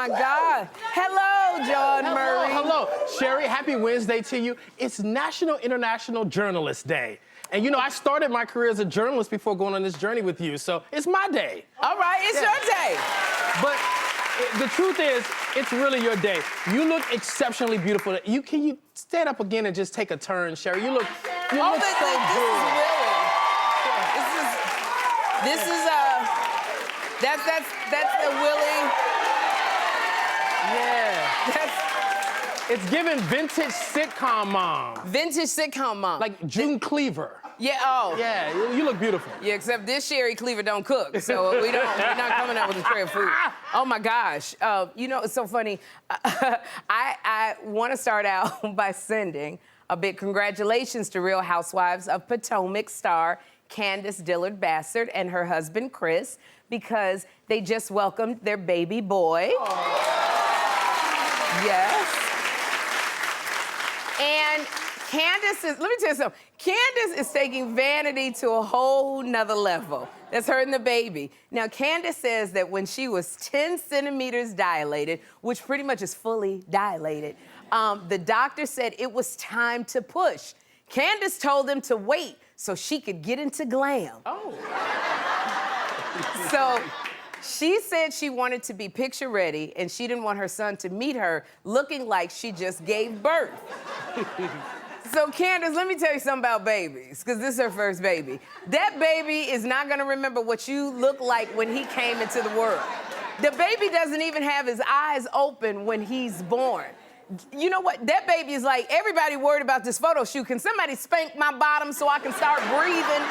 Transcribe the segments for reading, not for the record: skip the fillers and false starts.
my God. Hello, John Murray. Hello. Sherri, happy Wednesday to you. It's National International Journalist Day. And you know, I started my career as a journalist before going on this journey with you, so it's my day. All right, it's your day. But the truth is, it's really your day. You look exceptionally beautiful. Can you stand up again and just take a turn, Sherri? You look so good. This is that's the Willie. Yeah. It's giving vintage sitcom mom. Vintage sitcom mom. Like June Cleaver. Yeah, oh. Yeah, you look beautiful. Yeah, except this Sherri Cleaver don't cook, so we're not coming out with a tray of food. Oh my gosh. You know, it's so funny. I want to start out by sending a big congratulations to Real Housewives of Potomac star Candace Dillard Bassard and her husband Chris, because they just welcomed their baby boy. Aww. Yes. And Candace is, let me tell you something. Candace is taking vanity to a whole nother level. That's her and the baby. Now, Candace says that when she was 10 centimeters dilated, which pretty much is fully dilated, the doctor said it was time to push. Candace told them to wait so she could get into glam. Oh. So she said she wanted to be picture ready and she didn't want her son to meet her looking like she just gave birth. So Candace, let me tell you something about babies, because this is her first baby. That baby is not gonna remember what you look like when he came into the world. The baby doesn't even have his eyes open when he's born. You know what? That baby is like, everybody worried about this photo shoot. Can somebody spank my bottom so I can start breathing?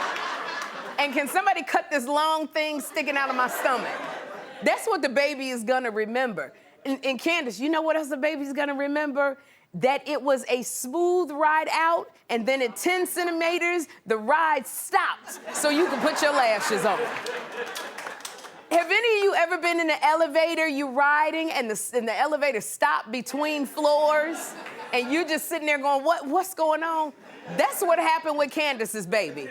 And can somebody cut this long thing sticking out of my stomach? That's what the baby is gonna remember. And Candace, you know what else the baby's gonna remember? That it was a smooth ride out, and then at 10 centimeters, the ride stopped so you could put your lashes on. Have any of you ever been in an elevator, you riding, and the elevator stopped between floors, and you're just sitting there going, what's going on? That's what happened with Candace's baby.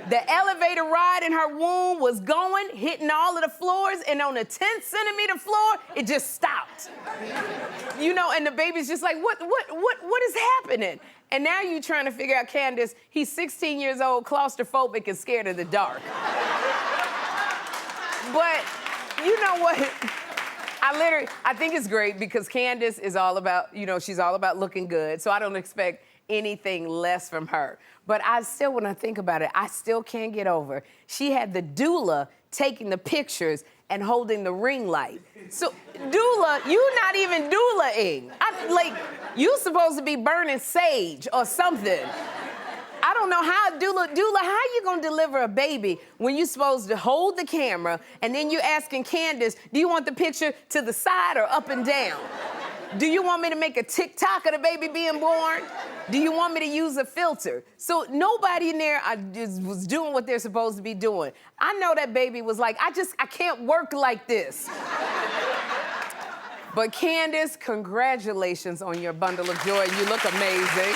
The elevator ride in her womb was going, hitting all of the floors, and on the 10-centimeter floor, it just stopped. You know, and the baby's just like, what is happening? And now you're trying to figure out, Candace, he's 16 years old, claustrophobic, and scared of the dark. But you know what? I think it's great because Candace is all about, you know, she's all about looking good, so I don't expect anything less from her. But I still, when I think about it, I still can't get over. She had the doula taking the pictures and holding the ring light. So, doula, you not even doula-ing. Like, you supposed to be burning sage or something. I don't know how doula, how you gonna deliver a baby when you supposed to hold the camera and then you asking Candace, do you want the picture to the side or up and down? Do you want me to make a TikTok of the baby being born? Do you want me to use a filter? So nobody in there was doing what they're supposed to be doing. I know that baby was like, I can't work like this. But Candace, congratulations on your bundle of joy. You look amazing.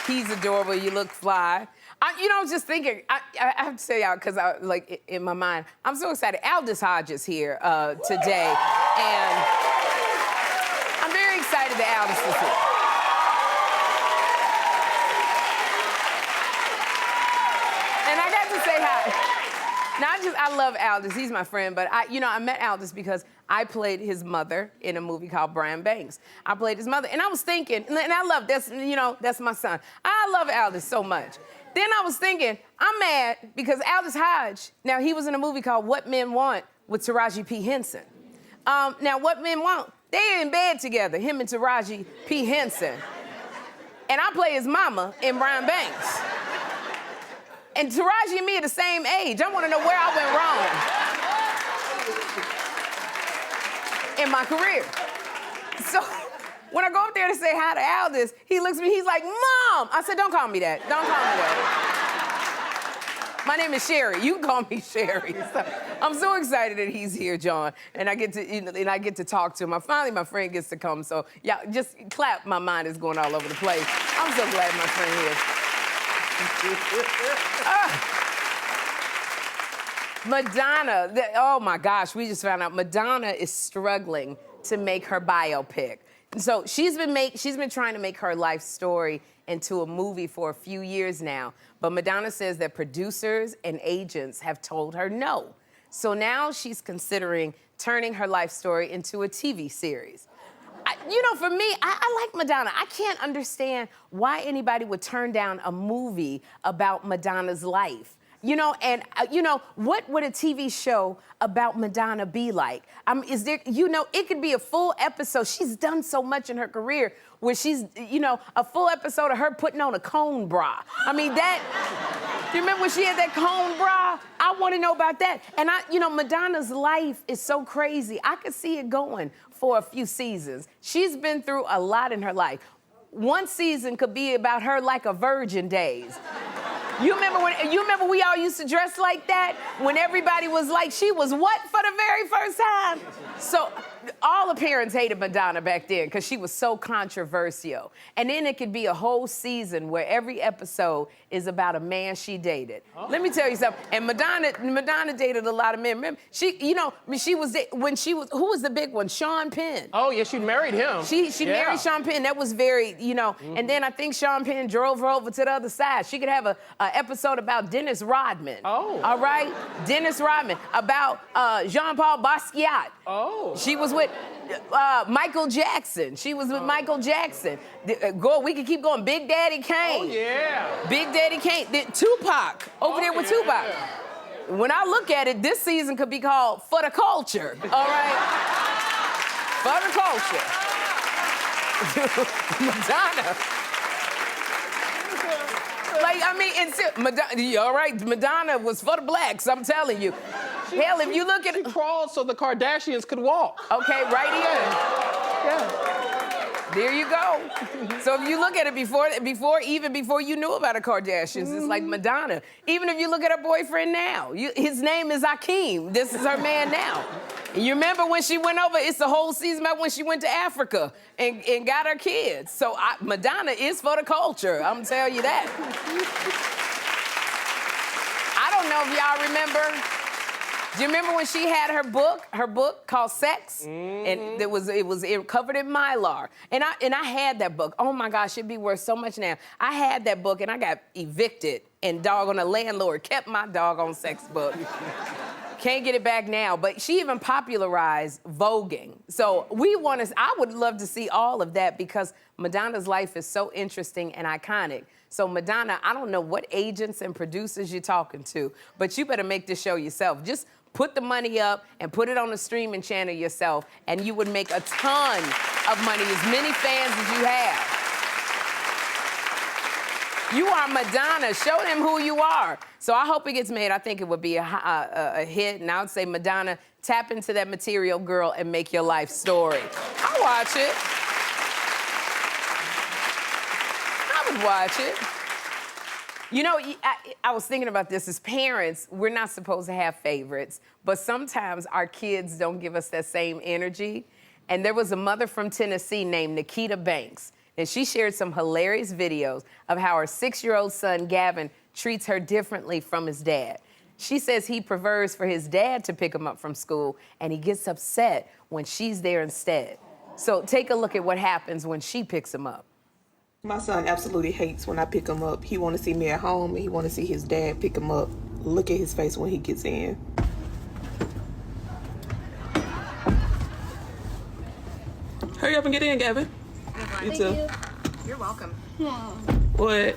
He's adorable, you look fly. You know, I was just thinking, I have to say out, because like in my mind, I'm so excited. Aldous Hodge is here today, and I'm very excited that Aldous is here. And I got to say hi. I love Aldous, he's my friend, but I met Aldous because I played his mother in a movie called Brian Banks. I played his mother, and I was thinking, and I love this, you know, that's my son. I love Aldous so much. Then I was thinking, I'm mad because Aldous Hodge, now he was in a movie called What Men Want with Taraji P. Henson. Now, What Men Want, they're in bed together, him and Taraji P. Henson. And I play his mama in Brian Banks. And Taraji and me are the same age. I want to know where I went wrong in my career. So when I go up there to say hi to Aldous, he looks at me, he's like, Mom! I said, don't call me that. Don't call me that. My name is Sherri. You can call me Sherri. So, I'm so excited that he's here, John, and I get to talk to him. Finally, my friend gets to come, so yeah, just clap. My mind is going all over the place. I'm so glad my friend is. Madonna, oh my gosh, we just found out Madonna is struggling to make her biopic. So she's been trying to make her life story into a movie for a few years now, but Madonna says that producers and agents have told her no. So now she's considering turning her life story into a TV series. You know, for me, I like Madonna. I can't understand why anybody would turn down a movie about Madonna's life. You know, and what would a TV show about Madonna be like? Is there, it could be a full episode. She's done so much in her career where she's, a full episode of her putting on a cone bra. I mean, do you remember when she had that cone bra? I want to know about that. And Madonna's life is so crazy. I could see it going for a few seasons. She's been through a lot in her life. One season could be about her like a virgin days. You remember we all used to dress like that? When everybody was like, she was what for the very first time? So all the parents hated Madonna back then because she was so controversial. And then it could be a whole season where every episode is about a man she dated. Oh. Let me tell you something. And Madonna dated a lot of men. Remember, who was the big one? Sean Penn. Oh, yeah, she married him. She married Sean Penn. That was very, and then I think Sean Penn drove her over to the other side. She could have a episode about Dennis Rodman. Oh. All right? Dennis Rodman. About Jean-Paul Basquiat. Oh. She was with Michael Jackson. She was with Michael Jackson. We could keep going. Big Daddy Kane. Oh, yeah. Big Daddy Kane. Tupac. Over there with Tupac. When I look at it, this season could be called For the Culture. All right? For the Culture. Madonna. Madonna, all right, Madonna was for the blacks, I'm telling you. Hell, if you look at it. She crawled so the Kardashians could walk. Okay, right here. Yeah. There you go. So if you look at it even before you knew about the Kardashians, it's like Madonna. Even if you look at her boyfriend now, his name is Akeem. This is her man now. And you remember when she went over, it's the whole season about when she went to Africa and got her kids. So Madonna is for the culture, I'm telling you that. I don't know if y'all remember. Do you remember when she had her book called Sex? And it was covered in Mylar. And I had that book. Oh my gosh, it'd be worth so much now. I had that book and I got evicted and doggone a landlord kept my doggone sex book. Can't get it back now, but she even popularized voguing. So I would love to see all of that because Madonna's life is so interesting and iconic. So Madonna, I don't know what agents and producers you're talking to, but you better make this show yourself. Just put the money up and put it on the streaming channel yourself, and you would make a ton of money, as many fans as you have. You are Madonna. Show them who you are. So I hope it gets made. I think it would be a hit, and I would say, Madonna, tap into that material girl and make your life story. I'll watch it. I would watch it. I was thinking about this. As parents, we're not supposed to have favorites, but sometimes our kids don't give us that same energy. And there was a mother from Tennessee named Nikita Banks, and she shared some hilarious videos of how her 6-year-old son, Gavin, treats her differently from his dad. She says he prefers for his dad to pick him up from school, and he gets upset when she's there instead. So take a look at what happens when she picks him up. My son absolutely hates when I pick him up. He want to see me at home, and he want to see his dad pick him up. Look at his face when he gets in. Hurry up and get in, Gavin. You too. You're welcome. What?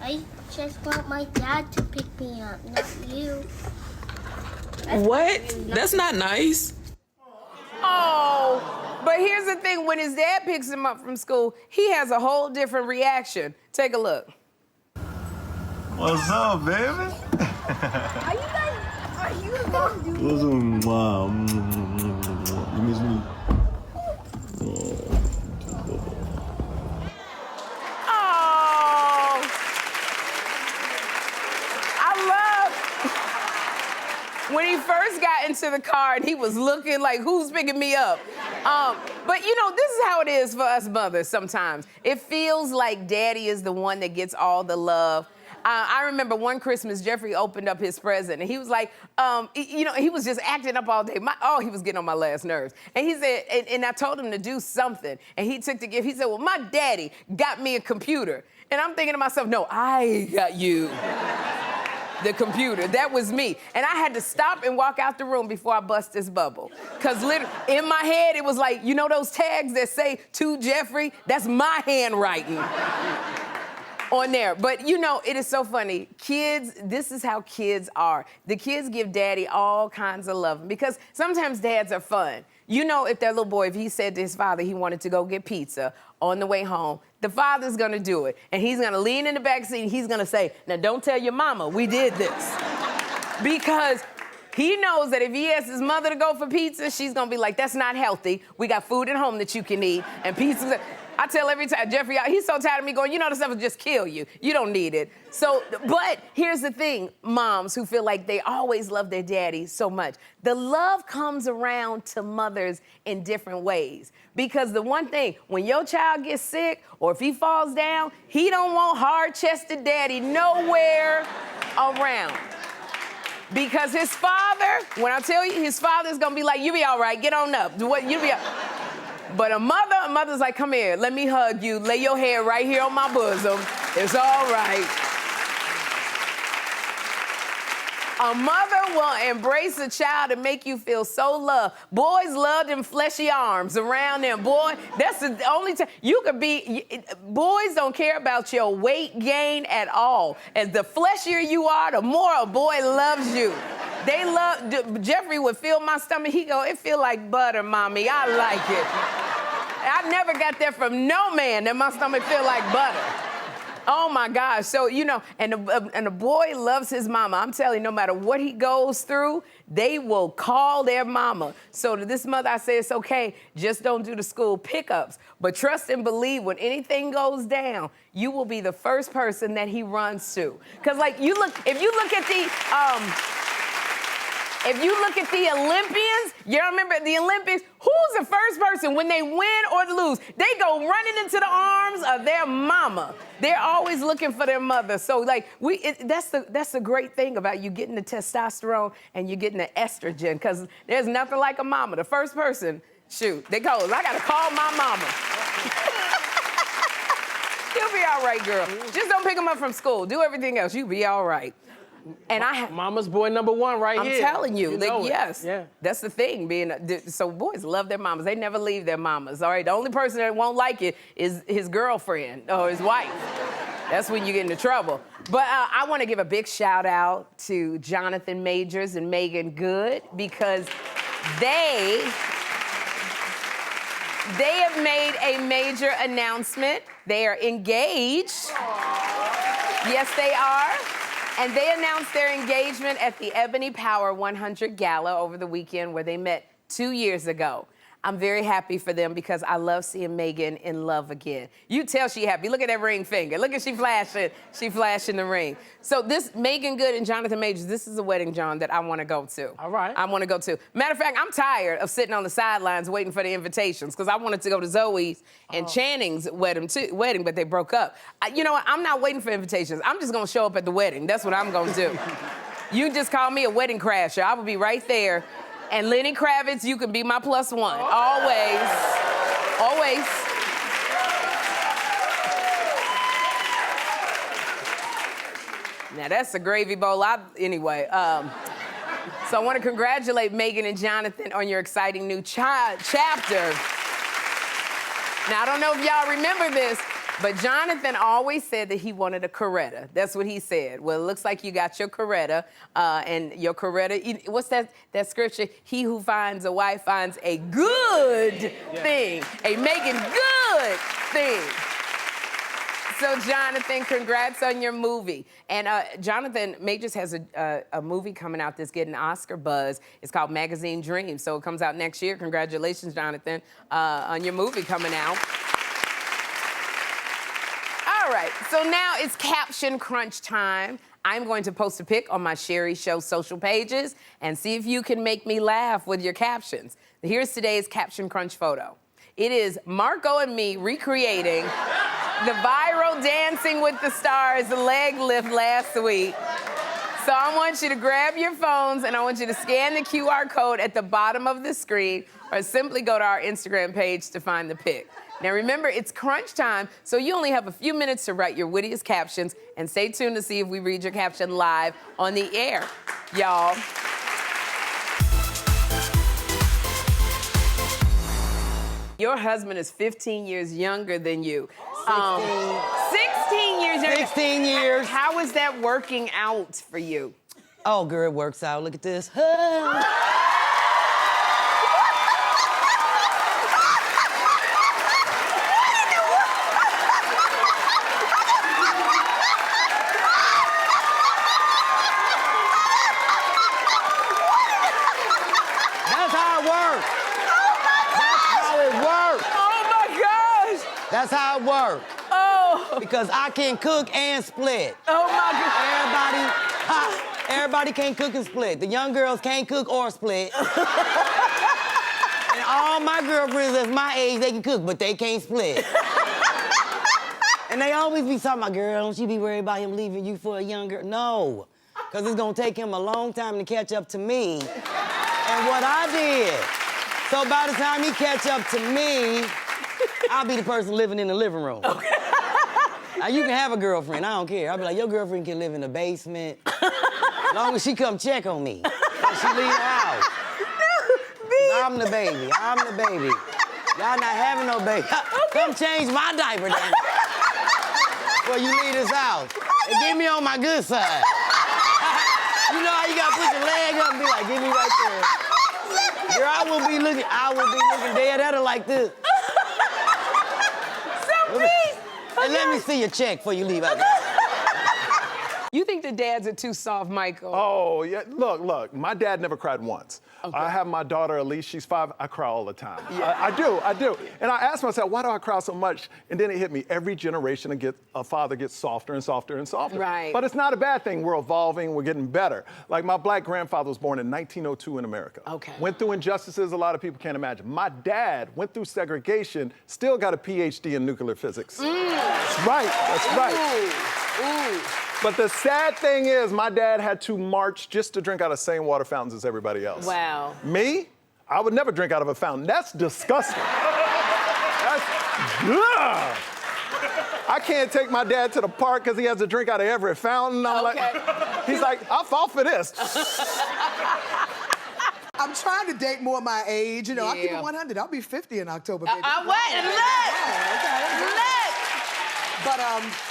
I just want my dad to pick me up, not you. What? That's not nice. Oh, but here's the thing. When his dad picks him up from school, he has a whole different reaction. Take a look. What's up, baby? Are you guys doing? What's up, Mom? You miss me? Oh, I love when he first got into the car and he was looking like, who's picking me up? But this is how it is for us mothers sometimes. It feels like daddy is the one that gets all the love. I remember one Christmas, Jeffrey opened up his present, and he was like, he was just acting up all day. He was getting on my last nerves. And he said, and I told him to do something, and he took the gift. He said, well, my daddy got me a computer. And I'm thinking to myself, no, I got you the computer. That was me. And I had to stop and walk out the room before I bust this bubble. Because literally, in my head, it was like, you know those tags that say, to Jeffrey? That's my handwriting on there. But it is so funny. Kids, this is how kids are. The kids give daddy all kinds of love. Because sometimes dads are fun. If that little boy, if he said to his father he wanted to go get pizza on the way home, the father's gonna do it. And he's gonna lean in the back seat and he's gonna say, now don't tell your mama we did this. Because he knows that if he asks his mother to go for pizza, she's gonna be like, that's not healthy. We got food at home that you can eat. And pizza, I tell every time, Jeffrey, he's so tired of me going, this stuff will just kill you. You don't need it. So, but here's the thing, moms who feel like they always love their daddy so much. The love comes around to mothers in different ways. Because the one thing, when your child gets sick or if he falls down, he don't want hard-chested daddy nowhere around. Because his father, when I tell you, his father's gonna be like, you be all right, get on up. You be all right. But a mother's like, come here, let me hug you, lay your head right here on my bosom. It's all right. A mother will embrace a child and make you feel so loved. Boys love them fleshy arms around them. Boy, that's the only time you could be. Boys don't care about your weight gain at all. As the fleshier you are, the more a boy loves you. They love, Jeffrey would feel my stomach. He go, it feel like butter, mommy. I like it. I never got that from no man that my stomach feel like butter. Oh my gosh. So, and a boy loves his mama. I'm telling you, no matter what he goes through, they will call their mama. So to this mother, I say it's okay. Just don't do the school pickups. But trust and believe when anything goes down, you will be the first person that he runs to. Because if you look at the Olympians, you remember the Olympics, who's the first person when they win or lose? They go running into the arms of their mama. They're always looking for their mother. So that's the great thing about you getting the testosterone and you getting the estrogen, because there's nothing like a mama. The first person, they go, I gotta call my mama. You'll be all right, girl. Just don't pick him up from school. Do everything else. You'll be all right. And Mama's boy number one here. I'm telling you, yes. Yeah. That's the thing, so boys love their mamas. They never leave their mamas, all right? The only person that won't like it is his girlfriend or his wife. That's when you get into trouble. But I want to give a big shout out to Jonathan Majors and Megan Good, because they have made a major announcement. They are engaged. Yes, they are. And they announced their engagement at the Ebony Power 100 Gala over the weekend, where they met 2 years ago. I'm very happy for them because I love seeing Megan in love again. You tell she happy. Look at that ring finger. Look at she flashing. She flashing the ring. So this Megan Good and Jonathan Majors, this is a wedding, John, that I want to go to. All right. I want to go to. Matter of fact, I'm tired of sitting on the sidelines waiting for the invitations, because I wanted to go to Zoe's and Channing's wedding, but they broke up. You know what? I'm not waiting for invitations. I'm just going to show up at the wedding. That's what I'm going to do. You just call me a wedding crasher. I will be right there. And Lenny Kravitz, you can be my +1. Always. Always. Now, that's a gravy bowl. Anyway. So I want to congratulate Megan and Jonathan on your exciting new chapter. Now, I don't know if y'all remember this, but Jonathan always said that he wanted a Coretta. That's what he said. Well, it looks like you got your Coretta, and your Coretta, what's that scripture? He who finds a wife finds a good thing, a making good thing. So, Jonathan, congrats on your movie. And Jonathan Majors has a movie coming out that's getting Oscar buzz. It's called Magazine Dreams. So it comes out next year. Congratulations, Jonathan, on your movie coming out. All right, so now it's caption crunch time. I'm going to post a pic on my Sherri Show social pages and see if you can make me laugh with your captions. Here's today's caption crunch photo. It is Marco and me recreating the viral Dancing with the Stars leg lift last week. So I want you to grab your phones and I want you to scan the QR code at the bottom of the screen or simply go to our Instagram page to find the pic. Now remember, it's crunch time, so you only have a few minutes to write your wittiest captions, and stay tuned to see if we read your caption live on the air, y'all. Your husband is 15 years younger than you. 16 years younger. 16 years. How is that working out for you? Oh, girl, it works out. Look at this. That's how it works. Oh. Because I can cook and split. Oh my God. Everybody can't cook and split. The young girls can't cook or split. And all my girlfriends that's my age, they can cook, but they can't split. And they always be talking about, girl, don't you be worried about him leaving you for a young girl? No, because it's gonna take him a long time to catch up to me and what I did. So by the time he catch up to me, I'll be the person living in the living room. Okay. Now, you can have a girlfriend, I don't care. I'll be like, your girlfriend can live in the basement. As long as she come check on me. When she leave the house. I'm the baby, I'm the baby. Y'all not having no baby. Come change my diaper then. Before you leave this house. And get me on my good side. You know how you gotta put your leg up and be like, get me right there. Girl, I will be looking dead at her like this. And let me see your check before you leave out there. You think the dads are too soft, Michael? Oh, yeah. Look, my dad never cried once. Okay. I have my daughter, Elise, she's 5. I cry all the time. Yeah. I do. And I asked myself, why do I cry so much? And then it hit me. Every generation, a father gets softer and softer and softer. Right. But it's not a bad thing. We're evolving. We're getting better. Like, my black grandfather was born in 1902 in America. Okay. Went through injustices a lot of people can't imagine. My dad went through segregation, still got a PhD in nuclear physics. That's right. Ooh. But the sad thing is, my dad had to march just to drink out of the same water fountains as everybody else. Wow. Me? I would never drink out of a fountain. That's disgusting. That's, ugh. I can't take my dad to the park because he has to drink out of every fountain. He's like, I'll fall for this. I'm trying to date more my age. You know, I'll keep it 100. I'll be 50 in October, baby. Look! But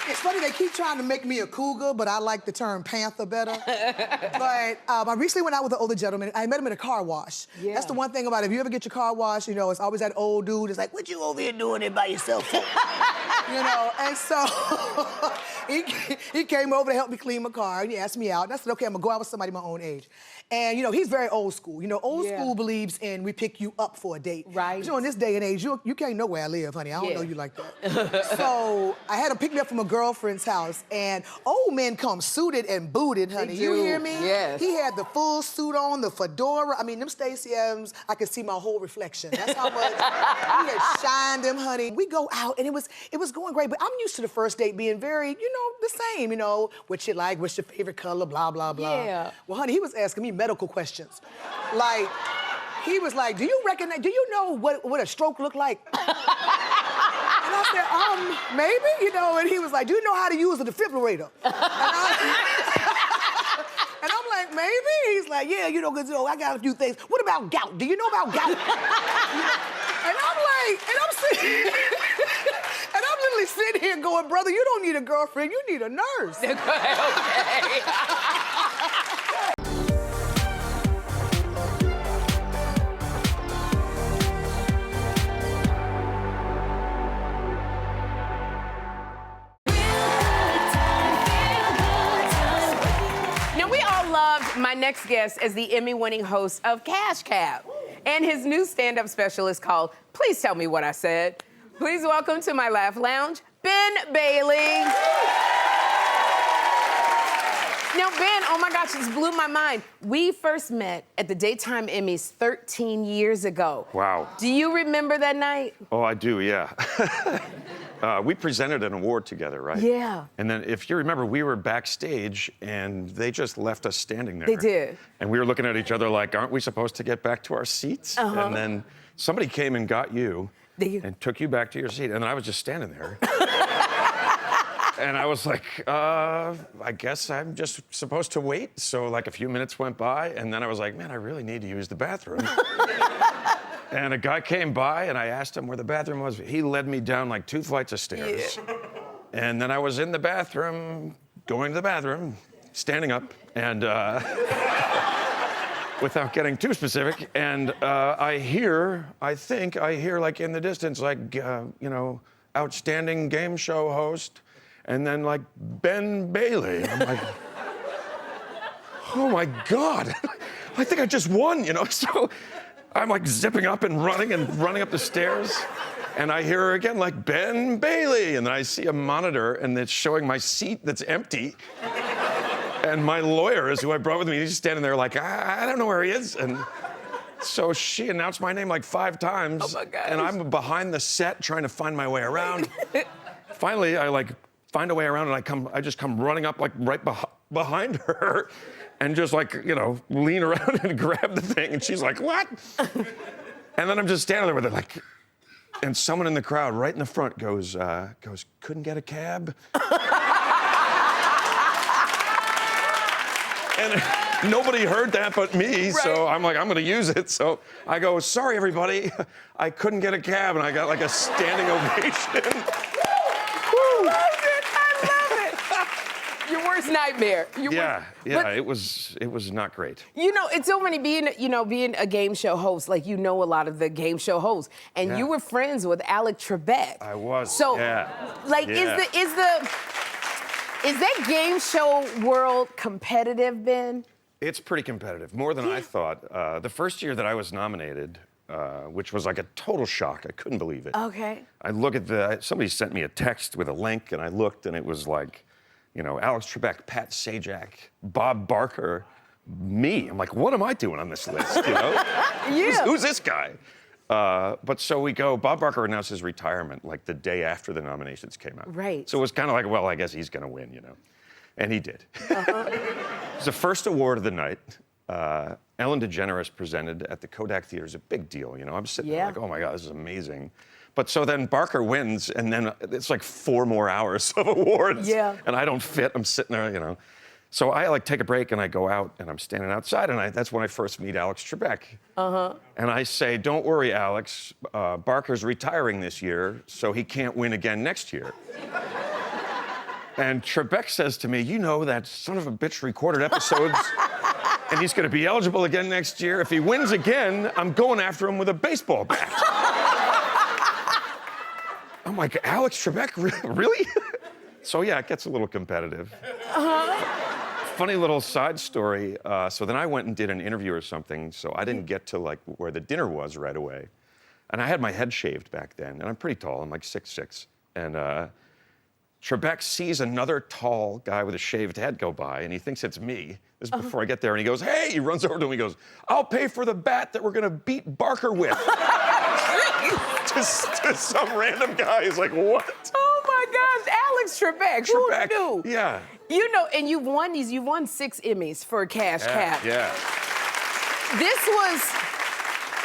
it's funny, they keep trying to make me a cougar, but I like the term panther better. But I recently went out with an older gentleman. I met him at a car wash. Yeah. That's the one thing about it. If you ever get your car washed, you know, it's always that old dude. It's like, what you over here doing it by yourself for? You know, and so he came over to help me clean my car, and he asked me out. And I said, okay, I'm gonna go out with somebody my own age. And, you know, he's very old school. You know, old school believes in we pick you up for a date. Right. But, you know, in this day and age, you can't know where I live, honey. I don't know you like that. So I had him pick me up from a girlfriend's house, and old men come suited and booted, honey. You hear me? Yes. He had the full suit on, the fedora. I mean, them Stacey Adams, I could see my whole reflection. That's how much he had shined them, honey. We go out, and it was going great, but I'm used to the first date being very, you know, the same, you know, what you like, what's your favorite color, blah, blah, blah. Yeah. Well, honey, he was asking me medical questions. Like, he was like, do you know what a stroke looked like? And I said, maybe, you know, and he was like, do you know how to use a defibrillator? And I'm like, maybe? He's like, yeah, you know, because, you know, I got a few things. What about gout? Do you know about gout? And I'm like, and I'm sitting, and I'm literally sitting here going, brother, you don't need a girlfriend, you need a nurse. Okay. My next guest is the Emmy-winning host of Cash Cab. And his new stand-up special is called Please Tell Me What I Said. Please welcome to my Laugh Lounge, Ben Bailey. Now, Ben, oh my gosh, this blew my mind. We first met at the Daytime Emmys 13 years ago. Wow. Do you remember that night? Oh, I do, yeah. We presented an award together, right? Yeah. And then, if you remember, we were backstage, and they just left us standing there. They did. And we were looking at each other like, aren't we supposed to get back to our seats? And then somebody came and got you and took you back to your seat. And then I was just standing there. And I was like, I guess I'm just supposed to wait. So like a few minutes went by, and then I was like, man, I really need to use the bathroom. And a guy came by, and I asked him where the bathroom was. He led me down like 2 flights of stairs. Yeah. And then I was in the bathroom, going to the bathroom, standing up, and without getting too specific, and I think I hear like in the distance, like, outstanding game show host, and then like Ben Bailey. I'm like, oh my God, I think I just won, So I'm like zipping up and running up the stairs, and I hear her again like Ben Bailey, and then I see a monitor and it's showing my seat that's empty. And my lawyer is who I brought with me. He's standing there like, I don't know where he is. And so she announced my name like 5 times. Oh my gosh. And I'm behind the set trying to find my way around. Finally, I like find a way around, and I just come running up like right behind her, and just like lean around and grab the thing. And she's like, what? And then I'm just standing there with it like, and someone in the crowd right in the front goes, couldn't get a cab? And nobody heard that but me, right. So I'm like, I'm gonna use it. So I go, sorry, everybody, I couldn't get a cab, and I got like a standing ovation. I love it. Your worst nightmare. Yeah, it was not great. It's so funny being a game show host, like a lot of the game show hosts, and you were friends with Alex Trebek. I was. So, like, is that game show world competitive, Ben? It's pretty competitive, more than I thought. The first year that I was nominated, which was like a total shock. I couldn't believe it. Okay. I look at somebody sent me a text with a link, and I looked, and it was like, Alex Trebek, Pat Sajak, Bob Barker, me. I'm like, what am I doing on this list, Yeah. Who's this guy? But so we go, Bob Barker announced his retirement like the day after the nominations came out. Right. So it was kind of like, well, I guess he's gonna win, And he did. It was the first award of the night. Ellen DeGeneres presented at the Kodak Theater. It's a big deal, I'm sitting there like, oh my God, this is amazing. But so then Barker wins, and then it's like 4 more hours of awards. Yeah. And I don't fit, I'm sitting there, So I like take a break, and I go out, and I'm standing outside, and that's when I first meet Alex Trebek. And I say, don't worry, Alex, Barker's retiring this year, so he can't win again next year. And Trebek says to me, that son of a bitch recorded episodes, and he's gonna be eligible again next year. If he wins again, I'm going after him with a baseball bat. I'm like, Alex Trebek, really? So yeah, it gets a little competitive. Funny little side story. So then I went and did an interview or something, so I didn't get to like where the dinner was right away. And I had my head shaved back then, and I'm pretty tall, I'm like 6'6". And Trebek sees another tall guy with a shaved head go by, and he thinks it's me. This is before I get there, and he goes, hey, he runs over to him, he goes, I'll pay for the bat that we're gonna beat Barker with. to some random guy. He's like, what? Oh my gosh, Alex Trebek. Who knew? Yeah. And you've won 6 Emmys for Cash Cab. Yeah. This was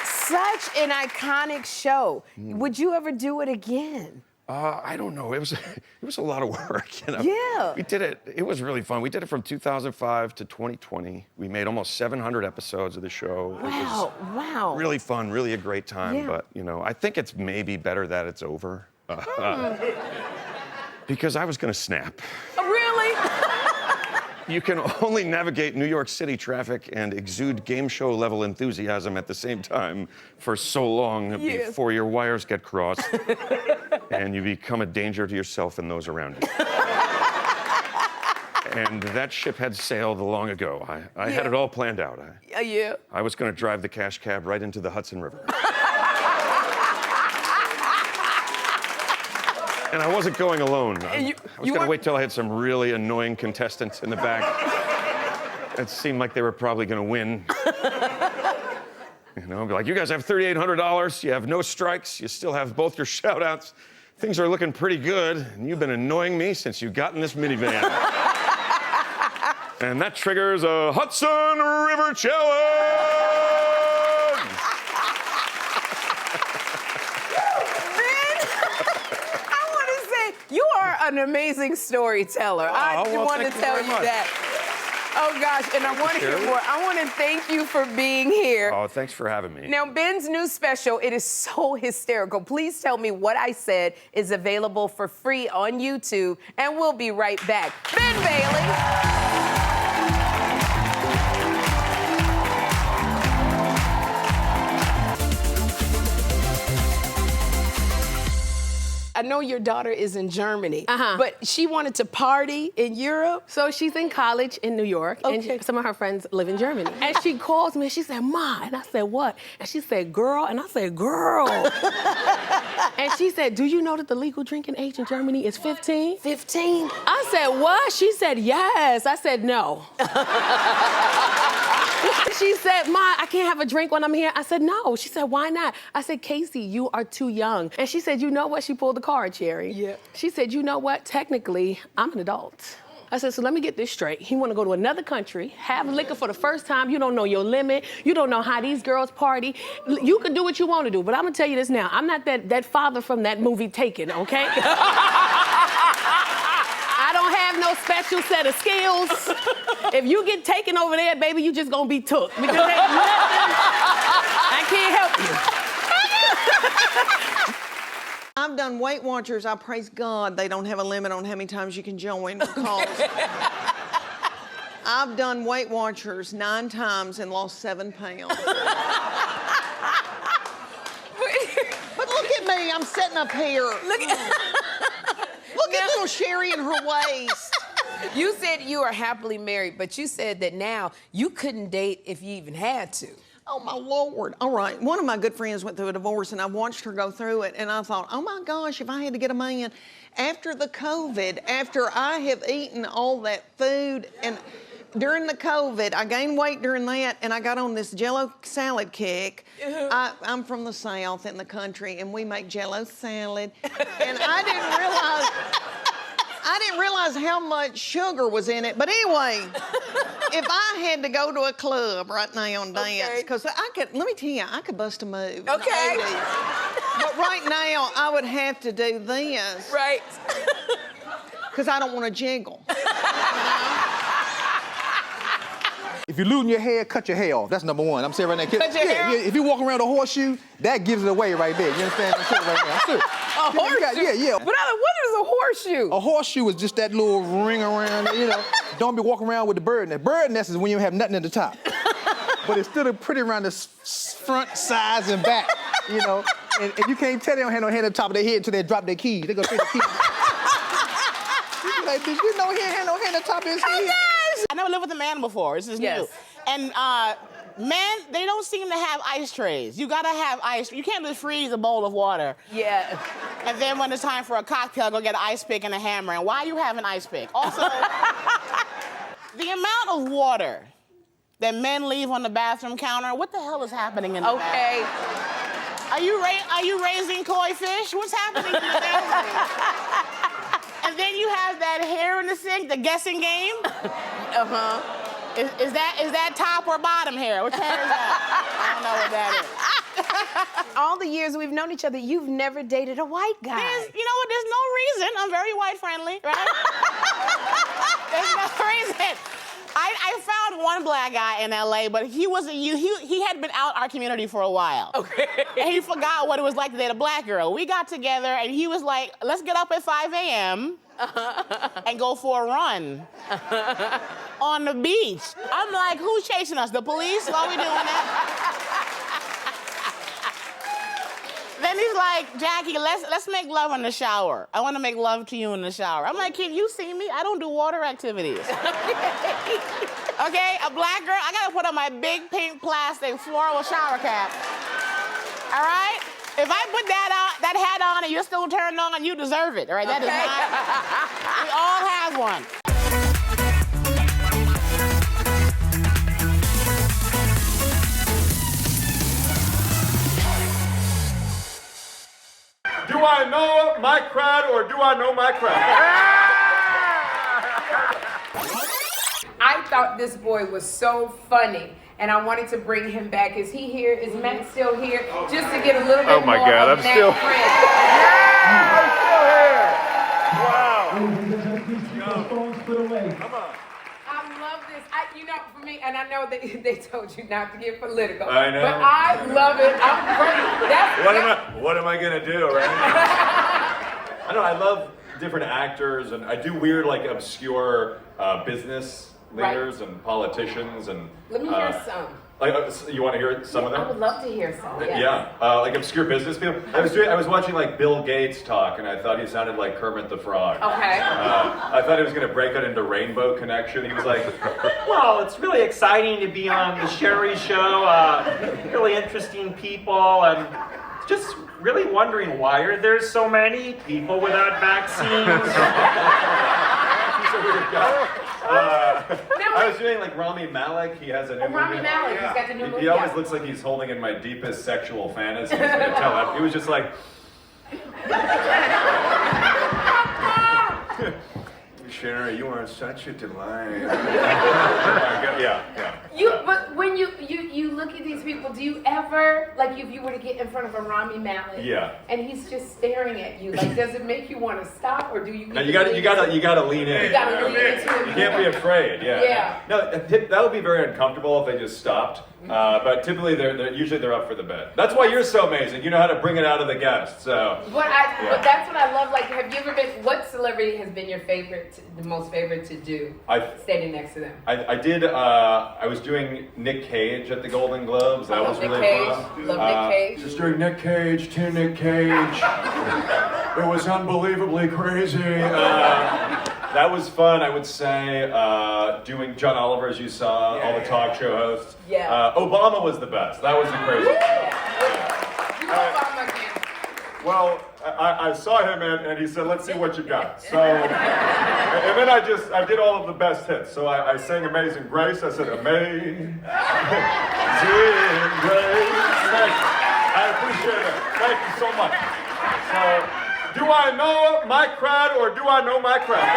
such an iconic show. Would you ever do it again? I don't know. It was a lot of work. Yeah. We did it. It was really fun. We did it from 2005 to 2020. We made almost 700 episodes of the show. Wow. It was wow. really fun, really a great time. Yeah. But I think it's maybe better that it's over. Because I was going to snap. Really? You can only navigate New York City traffic and exude game show level enthusiasm at the same time for so long before your wires get crossed and you become a danger to yourself and those around you. And that ship had sailed long ago. I had it all planned out. I was going to drive the Cash Cab right into the Hudson River. And I wasn't going alone. I was going to wait till I had some really annoying contestants in the back It seemed like they were probably gonna win. You know, be like, you guys have $3,800, you have no strikes, you still have both your shout-outs. Things are looking pretty good, and you've been annoying me since you got in this minivan. And that triggers a Hudson River Challenge! You are an amazing storyteller. I want to tell you that. Oh gosh, and I want to hear more. I want to thank you for being here. Oh, thanks for having me. Now, Ben's new special, it is so hysterical. Please tell me what I said is available for free on YouTube, and we'll be right back. Ben Bailey. I know your daughter is in Germany, but she wanted to party in Europe. So she's in college in New York, and some of her friends live in Germany. And she calls me, and she said, Ma, and I said, what? And she said, girl, and I said, girl. And she said, do you know that the legal drinking age in Germany is 15? 15? I said, what? She said, yes. I said, no. She said, Ma, I can't have a drink when I'm here. I said, no. She said, why not? I said, Casey, you are too young. And she said, you know what? She pulled the card, Sherri. Yeah. She said, you know what? Technically, I'm an adult. I said, so let me get this straight. You want to go to another country, have liquor for the first time. You don't know your limit. You don't know how these girls party. You can do what you want to do, but I'm going to tell you this now. I'm not that father from that movie Taken, okay? I don't have no special set of skills. If you get taken over there, baby, you just gonna be took. Because ain't nothing, I can't help you. I've done Weight Watchers. I praise God they don't have a limit on how many times you can join because I've done Weight Watchers 9 times and lost 7 pounds. But look at me, I'm sitting up here. Look at little Sherri and her waist. You said you are happily married, but you said that now you couldn't date if you even had to. Oh, my Lord. All right. One of my good friends went through a divorce, and I watched her go through it, and I thought, oh, my gosh, if I had to get a man after the COVID, after I have eaten all that food, and during the COVID, I gained weight during that, and I got on this Jell-O salad kick. I'm from the South in the country, and we make Jell-O salad, and I didn't realize how much sugar was in it. But anyway, if I had to go to a club right now and dance, because let me tell you, I could bust a move. Okay. But right now, I would have to do this. Right. Because I don't want to jiggle. If you're losing your hair, cut your hair off. That's number one. I'm saying right now. Cut your hair off? If you walk around a horseshoe, that gives it away right there. You understand? I'm saying right now. I'm serious. A horseshoe? Yeah. But what is a horseshoe? A horseshoe is just that little ring around, you know. Don't be walking around with the bird nest. Bird nest is when you have nothing at the top. But it's still pretty around the front, sides, and back, you know. And you can't tell they don't have no hand on top of their head until they drop their keys. They're gonna take the keys. You like, did you know he ain't had no hand on top of his head? I never lived with a man before. This is new. And men, they don't seem to have ice trays. You gotta have ice. You can't just freeze a bowl of water. Yeah. And then when it's time for a cocktail, go get an ice pick and a hammer. And why you have an ice pick? Also, the amount of water that men leave on the bathroom counter, what the hell is happening in the bathroom? Are you raising koi fish? What's happening in the bathroom? And then you have that hair in the sink, the guessing game. Is that top or bottom hair? Which hair is that? I don't know what that is. All the years we've known each other, you've never dated a white guy. You know what? There's no reason. I'm very white friendly, right? There's no reason. I found one black guy in LA, but he had been out our community for a while. Okay. And he forgot what it was like to date a black girl. We got together and he was like, let's get up at 5 a.m. and go for a run on the beach. I'm like, who's chasing us? The police? Why are we doing that? Then he's like, Jackie, let's make love in the shower. I want to make love to you in the shower. I'm like, can you see me? I don't do water activities. Okay, a black girl, I gotta put on my big pink plastic floral shower cap. All right? If I put that hat on and you're still turned on, you deserve it. All right? That is not. We all have one. I know my crowd or do I know my crowd? I thought this boy was so funny, and I wanted to bring him back. Is he here? Is Matt still here? Just to get a little bit Oh my more God, of I'm Matt still- Friend. I love this. You know, for me, and I know that they told you not to get political. I know. But I love it. What am I gonna do, right? I know, I love different actors, and I do weird, like, obscure business leaders and politicians, and... Let me hear some. Like, you want to hear some of them? I would love to hear some. Yes. Yeah, like obscure business people. I was watching like Bill Gates talk, and I thought he sounded like Kermit the Frog. Okay. I thought he was going to break out into Rainbow Connection. He was like, Well, it's really exciting to be on the Sherri show. Really interesting people, and just really wondering why are there so many people without vaccines? he's a weird guy. I was doing like Rami Malek. He has a new Rami movie. Malek, he's got the new movie. He always looks like he's holding in my deepest sexual fantasies. I can tell. He was just like. Sherri, you are such a delight. Yeah. But when you look at these people, do you ever, like, if you were to get in front of a Rami Malek, and he's just staring at you, like, does it make you want to stop, or do you? No, you gotta lean in. You gotta lean into it. You can't be afraid. Yeah. No, that would be very uncomfortable if they just stopped. But typically, they're usually up for the bet. That's why you're so amazing. You know how to bring it out of the guests. So. But that's what I love. Like, have you ever been? What celebrity has been your favorite, the most favorite to do? Standing next to them. I did. I was doing Nick Cage at the Golden Globes. That was really fun. Love Nick Cage. Just doing Nick Cage to Nick Cage. It was unbelievably crazy. That was fun. I would say doing John Oliver, as you saw, all the talk show hosts. Yeah. Obama was the best. That was the crazy. Well, I saw him and he said, "Let's see what you got." So, and then I did all of the best hits. So I sang Amazing Grace. I said, Amazing Grace. Thank you. I appreciate it. Thank you so much. So, do I know my crowd or do I know my crowd?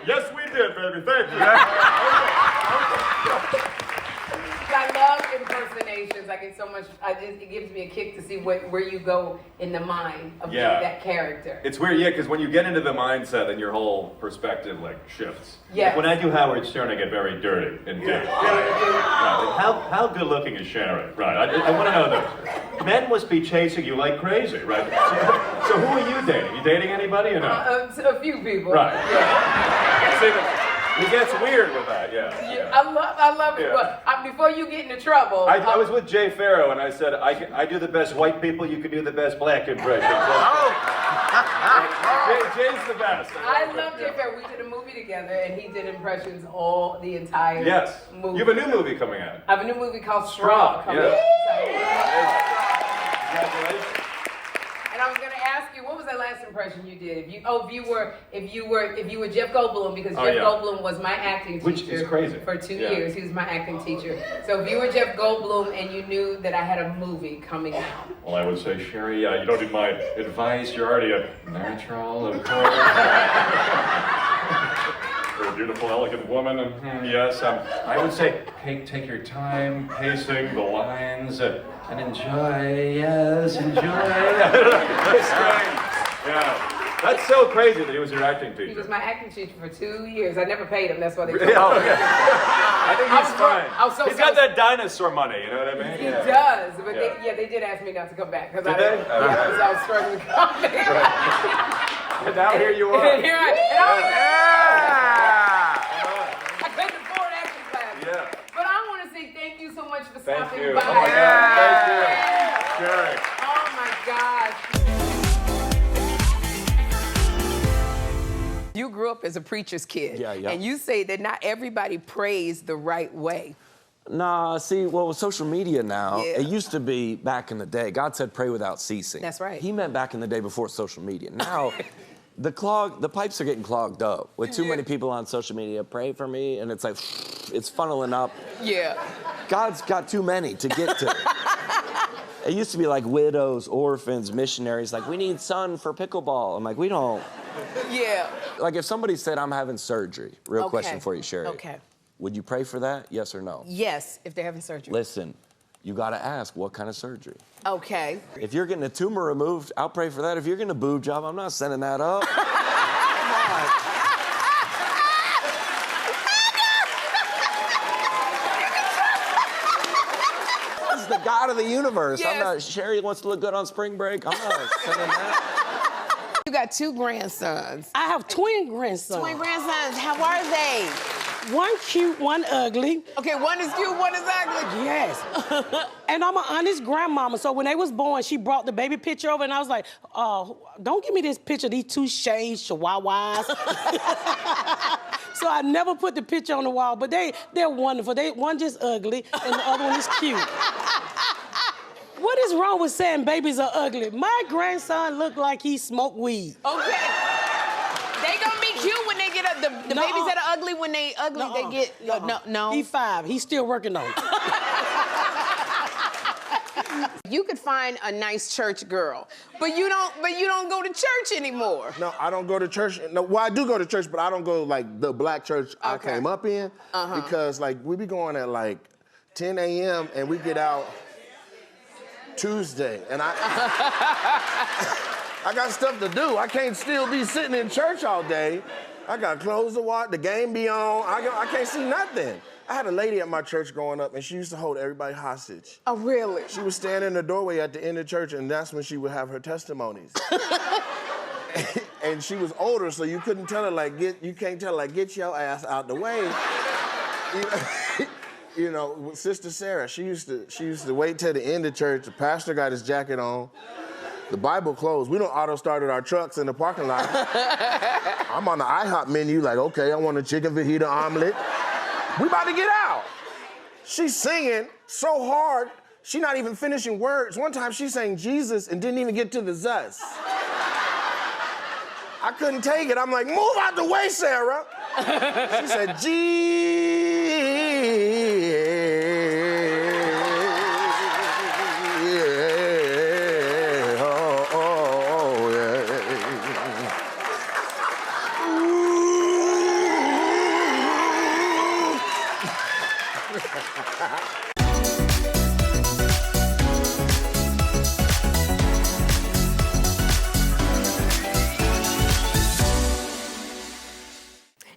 Yes, we did, baby. Thank you. I love impersonations. I get so much. It gives me a kick to see where you go in the mind of that character. It's weird, because when you get into the mindset, then your whole perspective like shifts. Yeah. Like when I do Howard Stern, I get very dirty and deep. Right. Like how good looking is Sherri? Right. I want to know that. Men must be chasing you like crazy, right? So who are you dating? You dating anybody or not? A few people. Right. See, it gets weird with that, yeah. I love it. But before you get into trouble, I was with Jay Farrow and I said, I do the best white people, you can do the best black impression. Jay's the best. I love Jay Farrow. We did a movie together and he did impressions the entire movie. You have a new movie coming out. I have a new movie called Straw coming out. Congratulations. And I was gonna ask you, what was that last impression you did? If you were Jeff Goldblum, because Jeff Goldblum was my acting teacher. Which is crazy. For 2 years, he was my acting teacher. So if you were Jeff Goldblum and you knew that I had a movie coming out. Well, I would say, Sherri, you don't need my advice. You're already a natural, of course. You're a beautiful, elegant woman. And, yes, I would say, take your time, pacing the lines, and enjoy. Yes, enjoy. It's great. Yeah. That's so crazy that he was your acting teacher. He was my acting teacher for 2 years. I never paid him. That's why they told me. I think he's fine. He's got that dinosaur money, you know what I mean? He does, but they did ask me not to come back because I was struggling with comedy. And now here you are. And here I couldn't afford acting class. Yeah. But I want to say thank you so much for stopping you. by. Oh my God. Thank you. Sherri. Oh my gosh. You grew up as a preacher's kid. Yeah. And you say that not everybody prays the right way. Nah, see, well, with social media now, Yeah. it used to be back in the day, God said pray without ceasing. That's right. He meant back in the day before social media. Now, The pipes are getting clogged up with too many people on social media. Pray for me, and it's like, it's funneling up. Yeah. God's got too many to get to. It used to be like widows, orphans, missionaries, like, we need sun for pickleball. I'm like, we don't. Yeah. Like, if somebody said, I'm having surgery, real Okay. question for you, Sherri. Okay. Would you pray for that, yes or no? Yes, if they're having surgery. Listen, you gotta ask, what kind of surgery? Okay. If you're getting a tumor removed, I'll pray for that. If you're getting a boob job, I'm not sending that up. This is the God of the universe. Yes. I'm not, Sherri wants to look good on spring break. I'm not sending that. You got 2 grandsons. I have twin grandsons. Twin grandsons, how are they? One cute, one ugly. Okay, one is cute, one is ugly. Yes. And I'm an honest grandmama, so when they was born, she brought the baby picture over, and I was like, don't give me this picture, these 2 shaved chihuahuas. So I never put the picture on the wall, but they're wonderful. One just ugly, and the other one is cute. What is wrong with saying babies are ugly? My grandson look like he smoked weed. Okay. They gonna be cute when they get up. The babies that are ugly, when they ugly, they get no. He 5. He's still working on it. You could find a nice church girl, but you don't go to church anymore. No, I don't go to church. No, well, I do go to church, but I don't go like the black church I came up in because like we be going at like 10 a.m. and we get out Tuesday, and I got stuff to do. I can't still be sitting in church all day. I got clothes to watch, the game be on. I can't see nothing. I had a lady at my church growing up, and she used to hold everybody hostage. Oh, really? She would stand in the doorway at the end of church, and that's when she would have her testimonies. And she was older, so you couldn't tell her, you can't tell her, get your ass out the way. You know, Sister Sarah, she used to wait till the end of church. The pastor got his jacket on. The Bible closed. We don't auto-started our trucks in the parking lot. I'm on the IHOP menu like, okay, I want a chicken fajita omelet. We about to get out. She's singing so hard, she not even finishing words. One time she sang Jesus and didn't even get to the zus. I couldn't take it. I'm like, move out the way, Sarah. She said,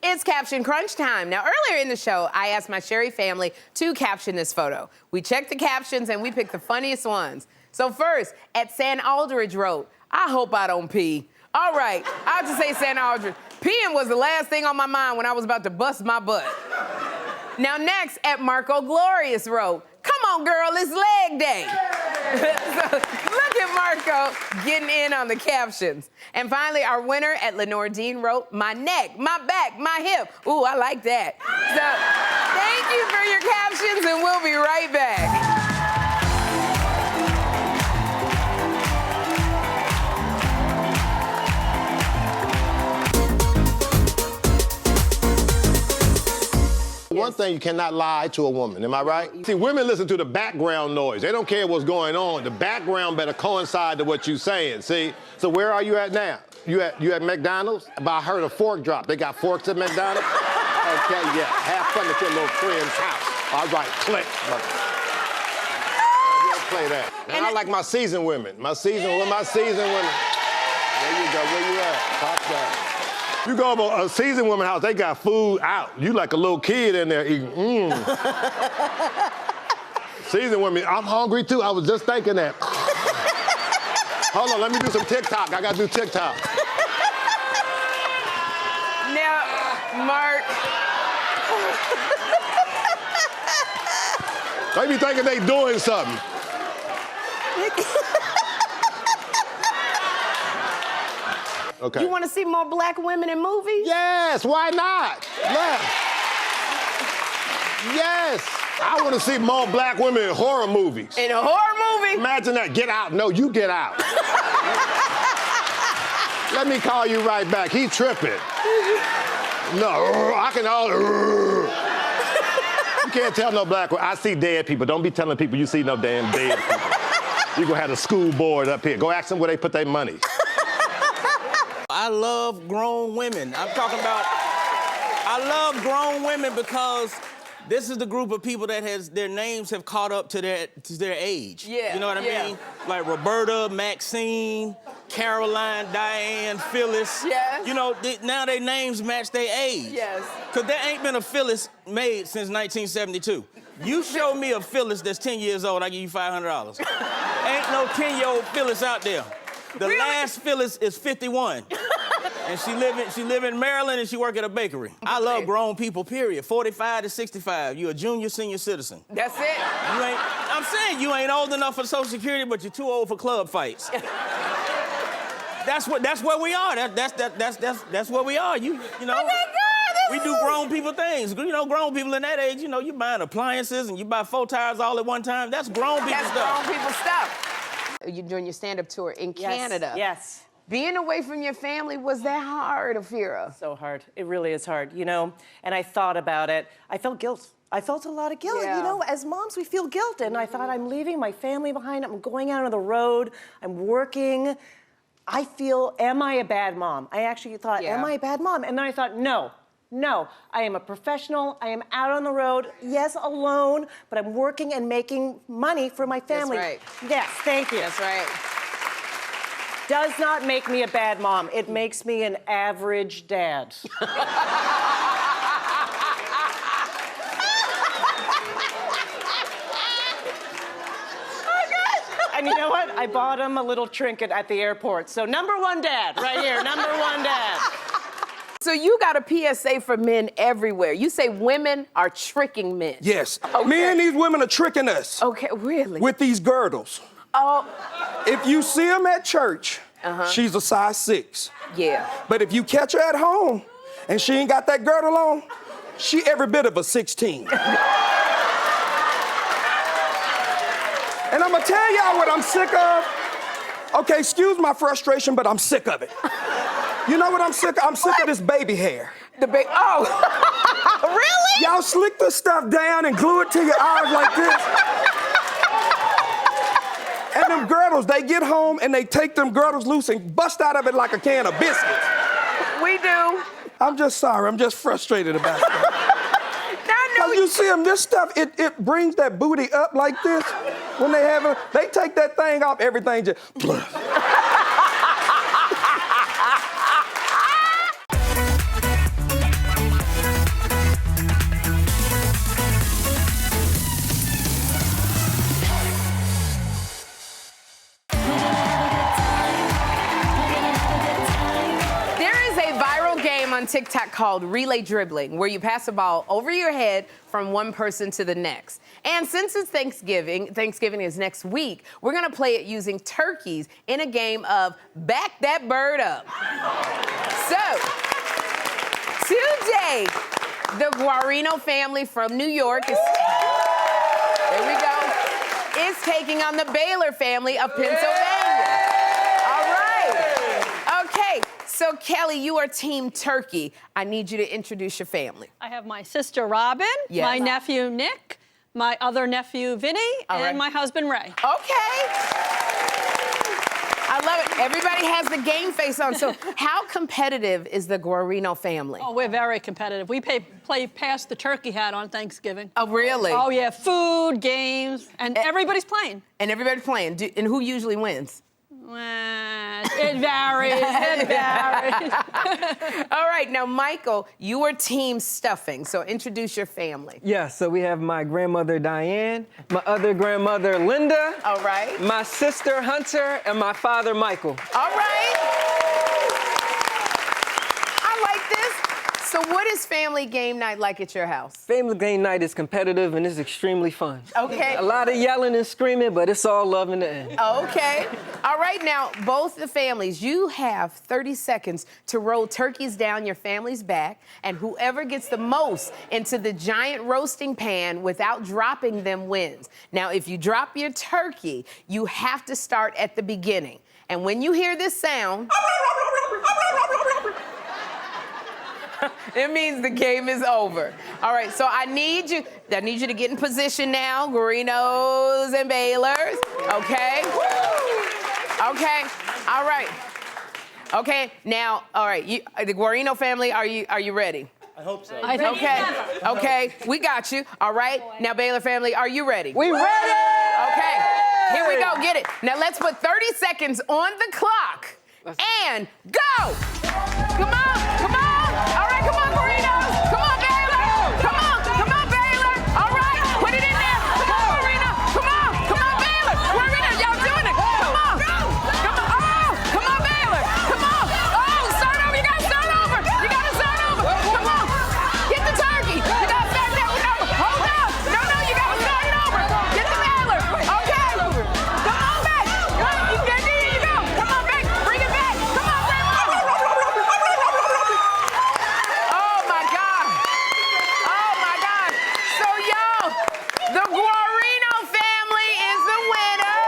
It's Caption Crunch time. Now, earlier in the show, I asked my Sherri family to caption this photo. We checked the captions and we picked the funniest ones. So first, at San Aldridge wrote, I hope I don't pee. All right, I have to say San Aldridge. Peeing was the last thing on my mind when I was about to bust my butt. Now next, at Marco Glorious wrote, come on, girl, it's leg day. So, look at Marco getting in on the captions. And finally, our winner at Lenore Dean wrote, my neck, my back, my hip. Ooh, I like that. So, thank you for your captions, and we'll be right back. One thing, you cannot lie to a woman, am I right? See, women listen to the background noise. They don't care what's going on. The background better coincide to what you're saying, see? So where are you at now? You at McDonald's? But I heard a fork drop. They got forks at McDonald's? Okay, yeah. Have fun at your little friend's house. All right, click. We'll play that. And I like my seasoned women. My seasoned women. There you go. Where you at? Top down. You go over a seasoned woman's house, they got food out. You like a little kid in there eating. Seasoned women, I'm hungry too. I was just thinking that. Hold on, let me do some TikTok. I gotta do TikTok. Now, Mark. They be thinking they doing something. Okay. You want to see more black women in movies? Yes, why not? Yes. I want to see more black women in horror movies. In a horror movie? Imagine that. Get out. No, you get out. Let me call you right back. He tripping. No, I can all. You can't tell no black woman. I see dead people. Don't be telling people you see no damn dead people. You gonna have a school board up here. Go ask them where they put their money. I love grown women. I'm talking about, I love grown women because this is the group of people that their names have caught up to their age. Yeah. You know what I mean? Like Roberta, Maxine, Caroline, Diane, Phyllis. Yes. You know, now their names match their age. Yes. Because there ain't been a Phyllis made since 1972. You show me a Phyllis that's 10 years old, I give you $500. Ain't no 10-year-old Phyllis out there. The last Phyllis is 51. And she live in Maryland and she work at a bakery. I love grown people, period. 45 to 65. You're a junior senior citizen. That's it. I'm saying you ain't old enough for Social Security, but you're too old for club fights. That's where we are. That's where we are. You know. Oh my God, we do grown people things. You know, grown people in that age, you know, you buying appliances and you buy 4 tires all at one time. That's grown people stuff. That's grown people stuff. You're doing your stand-up tour in Canada. Yes. Being away from your family, was that hard, Ophira? So hard. It really is hard, you know? And I thought about it. I felt guilt. I felt a lot of guilt. Yeah. You know, as moms, we feel guilt. And I thought, I'm leaving my family behind. I'm going out on the road. I'm working. I feel, am I a bad mom? I actually thought, am I a bad mom? And then I thought, no. No, I am a professional. I am out on the road, yes, alone, but I'm working and making money for my family. That's right. Yes, thank you. That's right. Does not make me a bad mom. It makes me an average dad. And you know what? I bought him a little trinket at the airport. So #1 dad, right here, #1 dad. So you got a PSA for men everywhere. You say women are tricking men. Yes. Me and these women are tricking us. Okay, really? With these girdles. Oh. If you see them at church, she's a size 6. Yeah. But if you catch her at home and she ain't got that girdle on, she every bit of a 16. And I'm gonna tell y'all what I'm sick of. Okay, excuse my frustration, but I'm sick of it. You know what I'm sick of? I'm sick of this baby hair. Oh, really? Y'all slick this stuff down and glue it to your eyes like this. And them girdles, they get home and they take them girdles loose and bust out of it like a can of biscuits. We do. I'm just sorry, I'm just frustrated about that. Cause you see them, this stuff, it brings that booty up like this. When they have it, they take that thing off, everything just. On TikTok called relay dribbling, where you pass a ball over your head from one person to the next. And since it's Thanksgiving is next week, we're gonna play it using turkeys in a game of back that bird up. So, today, the Guarino family from New York is, there we go, is taking on the Baylor family of Pennsylvania. All right. Okay. So, Kelly, you are Team Turkey. I need you to introduce your family. I have my sister, Robin, my nephew, Nick, my other nephew, Vinny, and my husband, Ray. Okay. I love it. Everybody has the game face on. So how competitive is the Guarino family? Oh, we're very competitive. We play past the turkey hat on Thanksgiving. Oh, really? Oh, yeah. Food, games, and everybody's playing. And everybody's playing. And who usually wins? It varies. It varies. All right, now, Michael, you are Team Stuffing, so introduce your family. Yeah, so we have my grandmother, Diane, my other grandmother, Linda. All right. My sister, Hunter, and my father, Michael. All right. I like this. So what is family game night like at your house? Family game night is competitive and it's extremely fun. Okay. A lot of yelling and screaming, but it's all love in the end. Okay. All right, now, both the families, you have 30 seconds to roll turkeys down your family's back, and whoever gets the most into the giant roasting pan without dropping them wins. Now, if you drop your turkey, you have to start at the beginning. And when you hear this sound, It means the game is over. All right, so I need you to get in position now, Guarinos and Baylors. Okay? Okay, all right. Okay, now, all right, the Guarino family, are you ready? I hope so. Okay, we got you. All right, now Baylor family, are you ready? We ready! Okay, here we go, get it. Now let's put 30 seconds on the clock and go! Come on, come on! All right, come on, Guarinos! Come on, Baylor! Come on, Baylor! All right, put it in there! Come on, Guarino! Come on, Baylor! Guarino, y'all doing it! Come on! Oh, come on, Baylor! Come on! Oh, start over! You gotta start over! You gotta start over! Come on! Get the turkey! You gotta start that one over! Hold on! No, you gotta start it over! Get the Baylor! Okay! Come on back! There you go! Come on back! Bring it back! Come on, Grandma! Oh my God! Oh my God! So y'all, the Guarino family is the winner.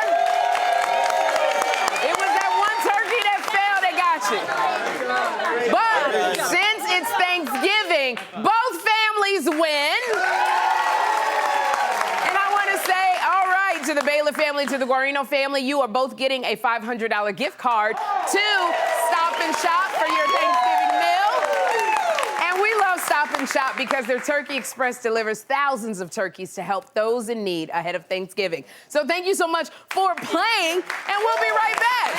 It was that one turkey that failed that got you. But since it's Thanksgiving, both families win. And I want to say, all right, to the Baylor family, to the Guarino family, you are both getting a $500 gift card to Stop and Shop for your Thanksgiving meal. And we love Stop and Shop because their Turkey Express delivers thousands of turkeys to help those in need ahead of Thanksgiving. So thank you so much for playing, and we'll be right back.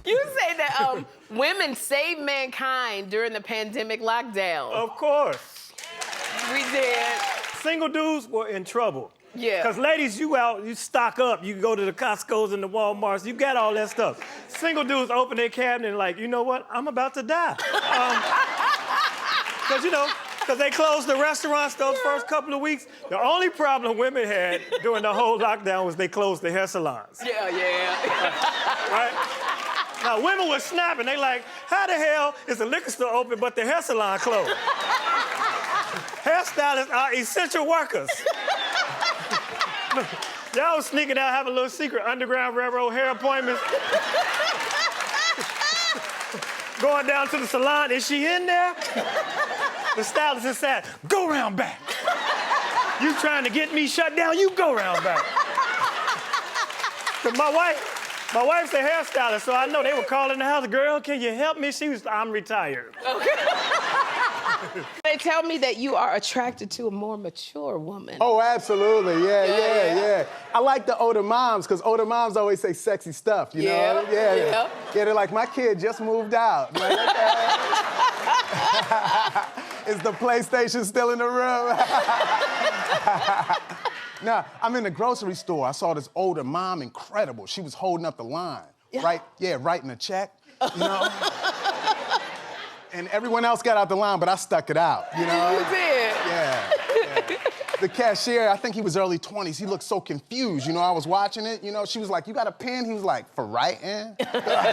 You say that women saved mankind during the pandemic lockdown. Of course. We did. Single dudes were in trouble. Yeah. Because ladies, you stock up. You go to the Costco's and the Walmarts. You got all that stuff. Single dudes open their cabinet and like, you know what? I'm about to die. Because they closed the restaurants those first couple of weeks. The only problem women had during the whole lockdown was they closed the hair salons. Yeah. Right? Now, women were snapping. They like, how the hell is the liquor store open but the hair salon closed? Hairstylists are essential workers. Y'all was sneaking out, having a little secret Underground Railroad hair appointments. Going down to the salon, is she in there? The stylist inside, go round back. You trying to get me shut down, you go round back. Cause my wife's a hairstylist, so I know they were calling the house, girl, can you help me? I'm retired. Okay. They tell me that you are attracted to a more mature woman. Oh, absolutely. Yeah. I like the older moms, because older moms always say sexy stuff, you know? Yeah, they're like, my kid just moved out. I'm like, okay. Is the PlayStation still in the room? Now, I'm in the grocery store. I saw this older mom, incredible. She was holding up the line, right? Yeah, writing a check, you know? And everyone else got out the line, but I stuck it out, you know? You did? Yeah. The cashier, I think he was early 20s. He looked so confused, you know? I was watching it, you know? She was like, you got a pen? He was like, for writing? Yeah.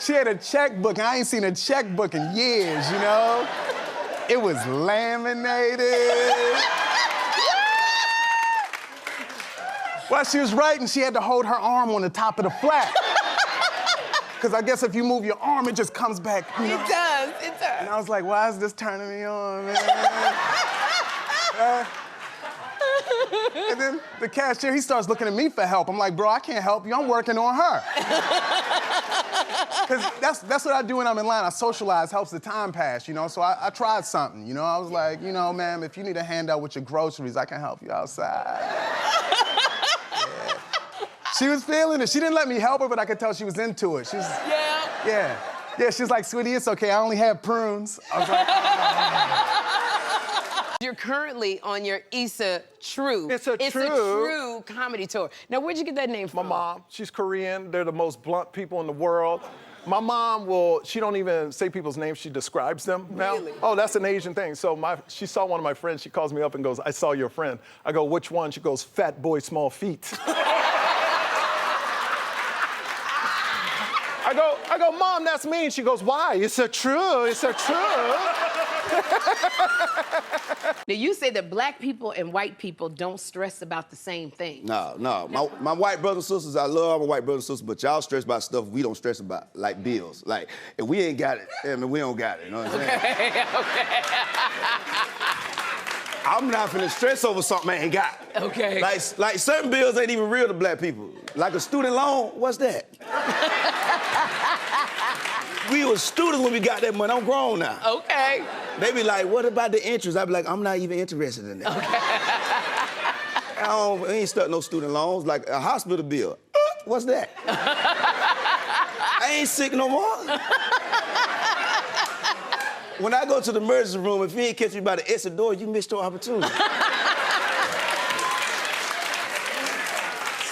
She had a checkbook, and I ain't seen a checkbook in years, you know? It was laminated. While she was writing, she had to hold her arm on the top of the flap. Because I guess if you move your arm, it just comes back, you know? It does. And I was like, why is this turning me on, man? And then the cashier, he starts looking at me for help. I'm like, bro, I can't help you. I'm working on her. Because that's what I do when I'm in line. I socialize, helps the time pass, you know? So I tried something, you know? I was like, you know, ma'am, if you need a handout with your groceries, I can help you outside. Yeah. She was feeling it. She didn't let me help her, but I could tell she was into it. She was, yeah, she's like, sweetie, it's okay. I only have prunes. I was like, You're currently on your Issa True. It's a true comedy tour. Now, where'd you get that name from? My mom. She's Korean. They're the most blunt people in the world. My mom she don't even say people's names, she describes them now. Really? Oh, that's an Asian thing. So she saw one of my friends, she calls me up and goes, I saw your friend. I go, which one? She goes, fat boy, small feet. I go, Mom, that's me. And she goes, why? It's a true. Now, you say that black people and white people don't stress about the same thing. No. My white brothers and sisters, I love my white brothers and sisters, but y'all stress about stuff we don't stress about, like bills. Like, if we ain't got it, I mean, we don't got it, you know what I'm saying? Okay. I'm not finna stress over something I ain't got. Okay. Like certain bills ain't even real to black people. Like a student loan, what's that? We were students when we got that money. I'm grown now. Okay. They be like, what about the interest? I be like, I'm not even interested in that. Okay. I ain't stuck no student loans. Like a hospital bill. What's that? I ain't sick no more. When I go to the emergency room, if you ain't catch me by the exit door, you missed your opportunity.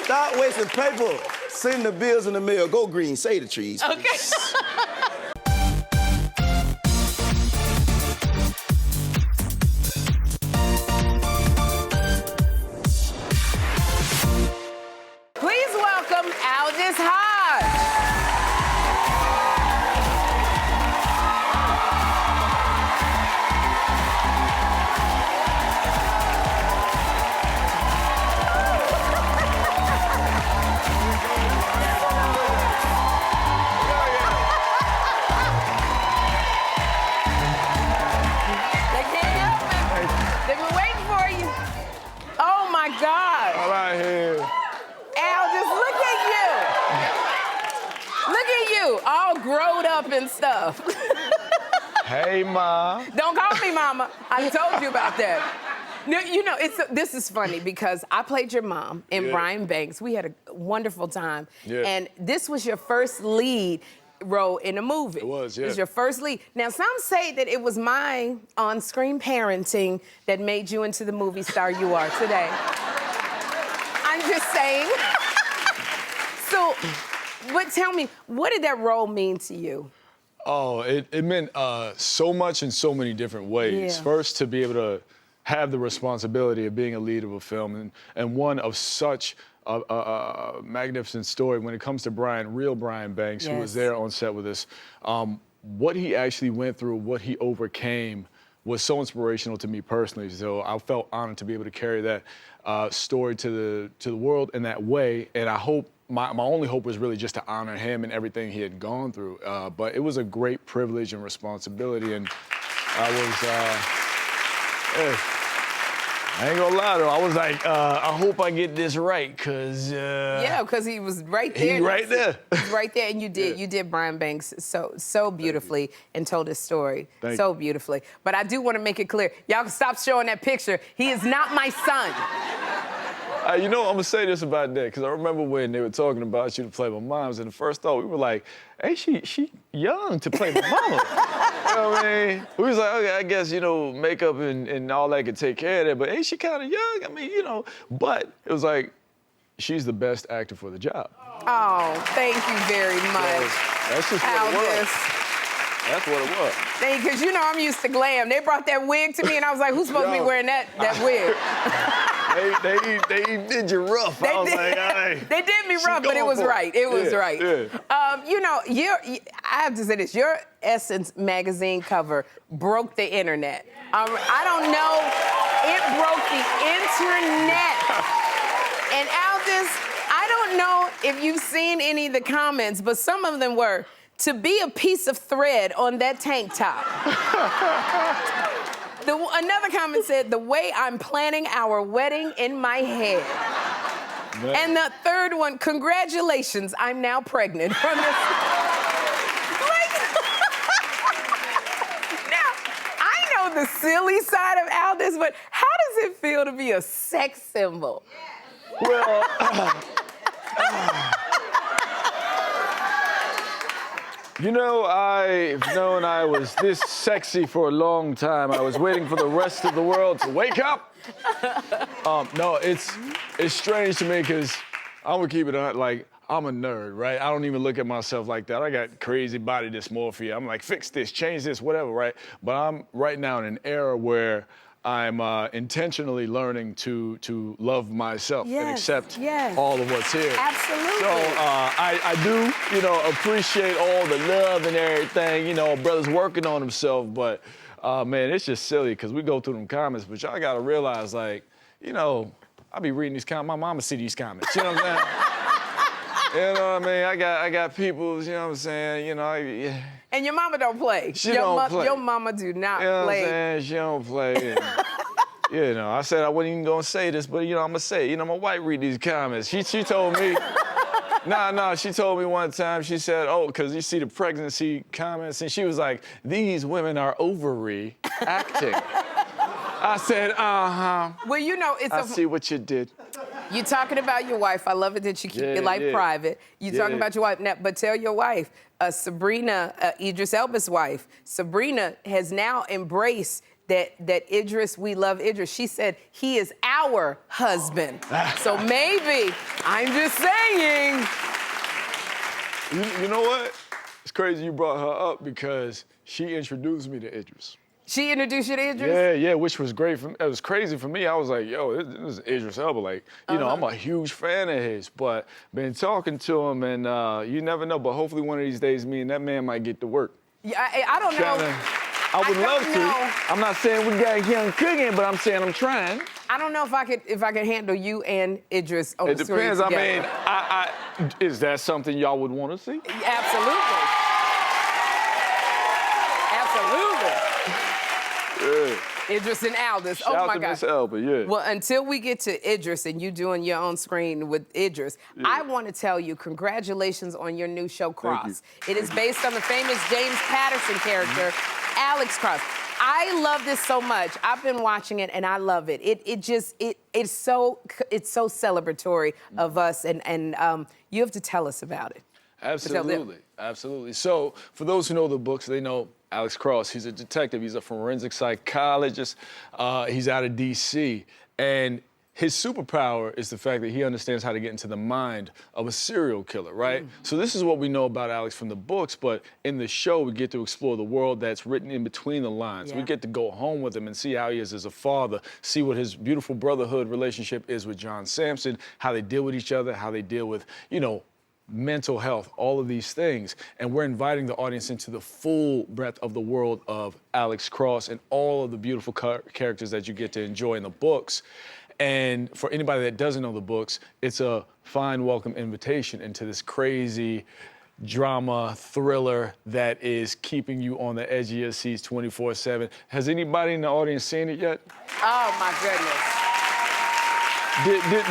Stop wasting paper. Send the bills in the mail. Go green. Save the trees. Okay. Please welcome Aldous Hodge. God. All right, here. Aldous, look at you, all growed up and stuff. Hey, Ma. Don't call me Mama. I told you about that. No, you know, this is funny because I played your mom in Brian Banks. We had a wonderful time. Yeah. And this was your first lead role in a movie. It was, yeah. It was your first lead. Now, some say that it was my on-screen parenting that made you into the movie star you are today. I'm just saying. So, but tell me, what did that role mean to you? Oh, it meant so much in so many different ways. Yeah. First, to be able to have the responsibility of being a lead of a film and one of such a magnificent story when it comes to real Brian Banks, who was there on set with us. What he actually went through, what he overcame, was so inspirational to me personally. So I felt honored to be able to carry that story to the world in that way. And I hope, my only hope was really just to honor him and everything he had gone through. But it was a great privilege and responsibility. And I was, I ain't gonna lie though, I was like, I hope I get this right, cause yeah, because he was right there. He right there. He's right there, and you did Brian Banks so beautifully and told his story so beautifully. But I do want to make it clear, y'all can stop showing that picture. He is not my son. You know, I'm gonna say this about that, because I remember when they were talking about you to play my moms, and the first thought, we were like, hey, she young to play my mama. You know what I mean? We was like, okay, I guess, you know, makeup and all that could take care of that, but ain't she kind of young? I mean, you know, but it was like, she's the best actor for the job. Oh, thank you very much. So that's just what it was. That's what it was. Because you know I'm used to glam. They brought that wig to me, and I was like, who's supposed to be wearing that wig? They did you rough. I was like, hey. They did me rough, but it was right. It was right. Yeah. You know, I have to say this. Your Essence magazine cover broke the internet. I don't know. It broke the internet. And Aldous, I don't know if you've seen any of the comments, but some of them were, to be a piece of thread on that tank top. Another comment said, the way I'm planning our wedding in my head. Man. And the third one, congratulations, I'm now pregnant from this. Now, I know the silly side of Aldous, but how does it feel to be a sex symbol? Well, you know, I've known I was this sexy for a long time. I was waiting for the rest of the world to wake up. No, it's strange to me because I'm gonna keep it on, like, I'm a nerd, right? I don't even look at myself like that. I got crazy body dysmorphia. I'm like, fix this, change this, whatever, right? But I'm right now in an era where I'm intentionally learning to love myself and accept all of what's here. Absolutely. So I do, you know, appreciate all the love and everything. You know, brother's working on himself, but Man, it's just silly because we go through them comments, but y'all gotta realize, like, you know, I be reading these comments. My mama see these comments. You know what I'm saying? You know what I mean? I got people. You know what I'm saying? You know. Yeah. And your mama don't play. She don't play. Your mama do not You know play. what I'm saying? She don't play. And, you know, I said I wasn't even gonna say this, but you know, I'm gonna say it. You know, my wife read these comments. She told me. Nah, she told me one time, she said, oh, because you see the pregnancy comments, and she was like, these women are ovary acting. I said, uh-huh. Well, you know, I see what you did. You talking about your wife. I love it that you keep your life private. You talking about your wife. Now, but tell your wife, Sabrina, Idris Elba's wife, Sabrina has now embraced that Idris, we love Idris. She said he is our husband. So maybe, I'm just saying. You know what? It's crazy you brought her up because she introduced me to Idris. She introduced you to Idris? Yeah, which was great. It was crazy for me. I was like, yo, this is Idris Elba. Like, you know, I'm a huge fan of his, but been talking to him, and you never know, but hopefully one of these days, me and that man might get to work. Yeah, I don't know. I would love to. I'm not saying we got young cooking, but I'm saying I'm trying. I don't know if I could handle you and Idris on the screen together. It depends. I mean, is that something y'all would want to see? Absolutely. Absolutely. Yeah. Idris and Aldous. Shout oh my to God. Miss Elba, yeah. Well, until we get to Idris and you doing your own screen with Idris, I want to tell you congratulations on your new show, Cross. It is based on the famous James Patterson character, Alex Cross. I love this so much. I've been watching it and I love it. It's so celebratory of us, and you have to tell us about it. Absolutely. So, for those who know the books, they know Alex Cross. He's a detective. He's a forensic psychologist. He's out of D.C. And his superpower is the fact that he understands how to get into the mind of a serial killer, right? So this is what we know about Alex from the books, but in the show, we get to explore the world that's written in between the lines. We get to go home with him and see how he is as a father, see what his beautiful brotherhood relationship is with John Sampson, how they deal with each other, how they deal with, you know, mental health, all of these things. And we're inviting the audience into the full breadth of the world of Alex Cross and all of the beautiful characters that you get to enjoy in the books. And for anybody that doesn't know the books, it's a fine, welcome invitation into this crazy drama thriller that is keeping you on the edge of your seats 24/7. Has anybody in the audience seen it yet? Oh my goodness.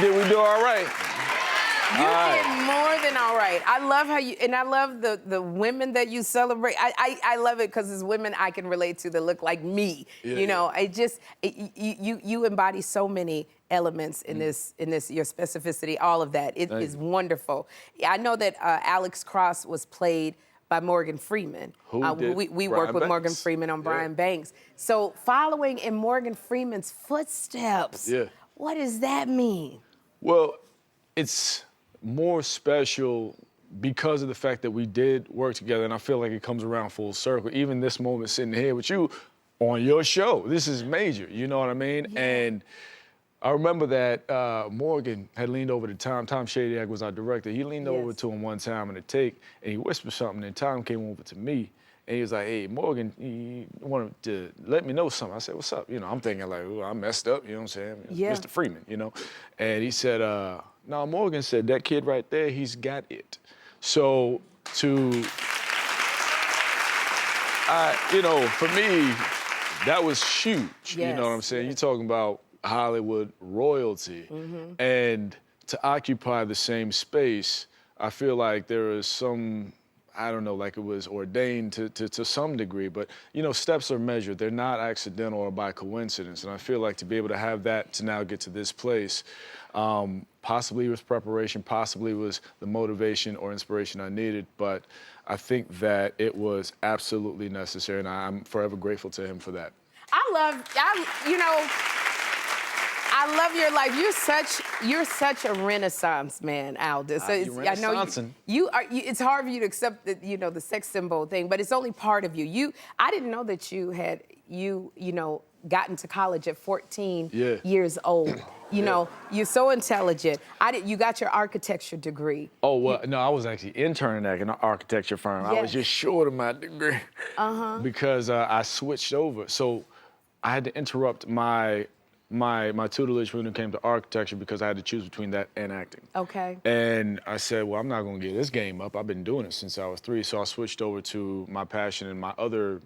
Did we do all right? You did more than all right. I love how you, and I love the women that you celebrate. I love it because it's women I can relate to that look like me. You know, you embody so many elements in this, your specificity, all of that. It is wonderful. I know that Alex Cross was played by Morgan Freeman. We work with Morgan Freeman on Brian Banks. So following in Morgan Freeman's footsteps, what does that mean? Well, it's more special because of the fact that we did work together, and I feel like it comes around full circle. Even this moment sitting here with you on your show, this is major, you know what I mean? And I remember that Morgan had leaned over to Tom. Tom Shadyac was our director. He leaned over to him one time in a take, and he whispered something, and Tom came over to me, and he was like, hey, Morgan, he wanted to let me know something. I said, what's up? You know, I'm thinking like, ooh, I messed up, you know what I'm saying? Mr. Freeman, you know? And he said, no, Morgan said, that kid right there, he's got it. So you know, for me, that was huge. You know what I'm saying? You're talking about Hollywood royalty. And to occupy the same space, I feel like there is some, I don't know, like it was ordained to some degree, but you know, steps are measured. They're not accidental or by coincidence. And I feel like to be able to have that, to now get to this place, possibly it was preparation, possibly it was the motivation or inspiration I needed, but I think that it was absolutely necessary, and I'm forever grateful to him for that. I love your life. You're such a Renaissance man, Aldous. I know you are. It's hard for you to accept the, you know, the sex symbol thing, but it's only part of you. I didn't know that you had, you know, got into college at 14 years old. You know, you're so intelligent. You got your architecture degree. Oh, well, no, I was actually interning at an architecture firm. I was just short of my degree because I switched over. So I had to interrupt my tutelage when it came to architecture because I had to choose between that and acting. Okay. And I said, well, I'm not gonna give this game up. I've been doing it since I was 3. So I switched over to my passion and my other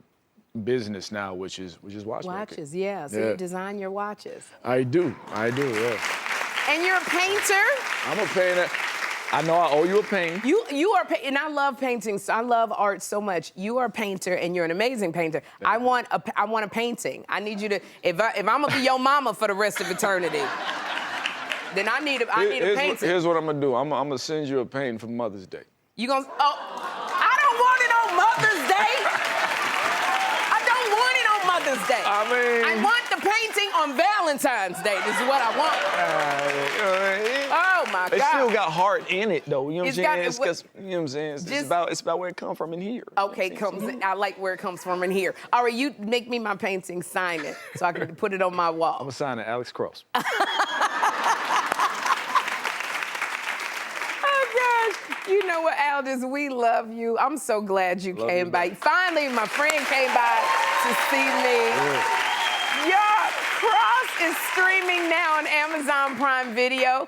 business now, which is watchmaking. Watches, yeah. So you design your watches. I do, yeah. And you're a painter? I'm a painter. I know I owe you a painting. You are, and I love painting. So I love art so much. You are a painter, and you're an amazing painter. I want a painting. I need you to. If I'm gonna be your mama for the rest of eternity, then I need a painting. Here's what I'm gonna do. I'm gonna send you a painting for Mother's Day. You gonna? Oh, I don't want it on Mother's Day. I don't want it on Mother's Day. I want the painting on Valentine's Day. This is what I want. Oh my God. It still got heart in it though. You know what I'm saying? It's you know what I'm saying? It's about where it comes from in here. Okay, I like where it comes from in here. All right, you make me my painting, sign it, so I can put it on my wall. I'm gonna sign it, Alex Cross. You know what, Aldous? We love you. I'm so glad you came by. Finally, my friend came by to see me. Your Cross is streaming now on Amazon Prime Video.